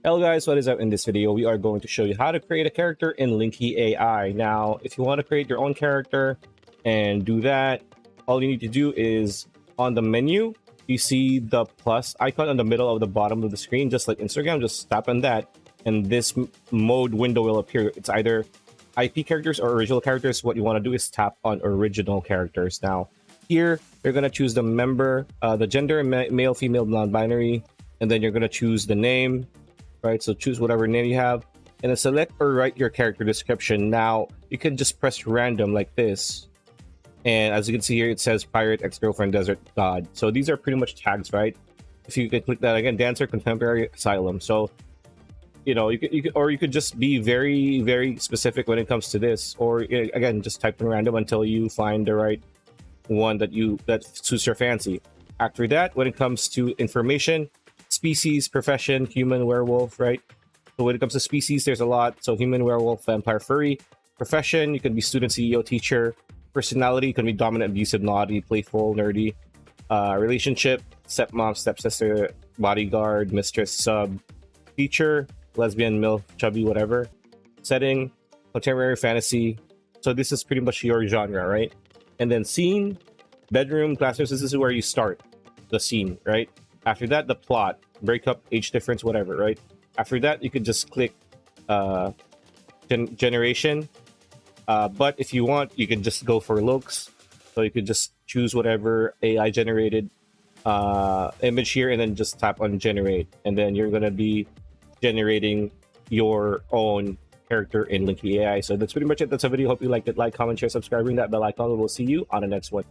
Hello guys, what is up? In this video, we are going to show you how to create a character in Linky AI. Now, if you want to create your own character and do that, all you need to do is on the menu, you see the plus icon on the middle of the bottom of the screen, just like Instagram, just tap on that and this mode window will appear. It's either IP characters or original characters. What you want to do is tap on original characters. Now, here, you're going to choose the member, the gender, male, female, non-binary, and then you're going to choose the name. Right, so choose whatever name you have and then select or write your character description. Now you can just press random like this, and as you can see here, it says pirate, ex-girlfriend, desert god. So these are pretty much tags, right? If you could click that again, dancer, contemporary, asylum. So you know, you could just be very specific when it comes to this, or again, just type in random until you find the right one that suits your fancy. After that, when it comes to information, species, profession, human, werewolf, right? So when it comes to species, there's a lot. So human, werewolf, vampire, furry. Profession, you can be student, CEO, teacher. Personality, you can be dominant, abusive, naughty, playful, nerdy. Relationship, stepmom, stepsister, bodyguard, mistress, sub. Teacher, lesbian, milf, chubby, whatever. Setting, contemporary, fantasy. So this is pretty much your genre, right? And then scene, bedroom, classroom. This is where you start the scene, right? After that, the plot, breakup, age difference, whatever, right? After that, you could just click generation. But if you want, you can just go for looks. So you could just choose whatever AI generated image here and then just tap on generate. And then you're going to be generating your own character in Linky AI. So that's pretty much it. That's a video. Hope you liked it. Like, comment, share, subscribe, ring that bell icon. We'll see you on the next one.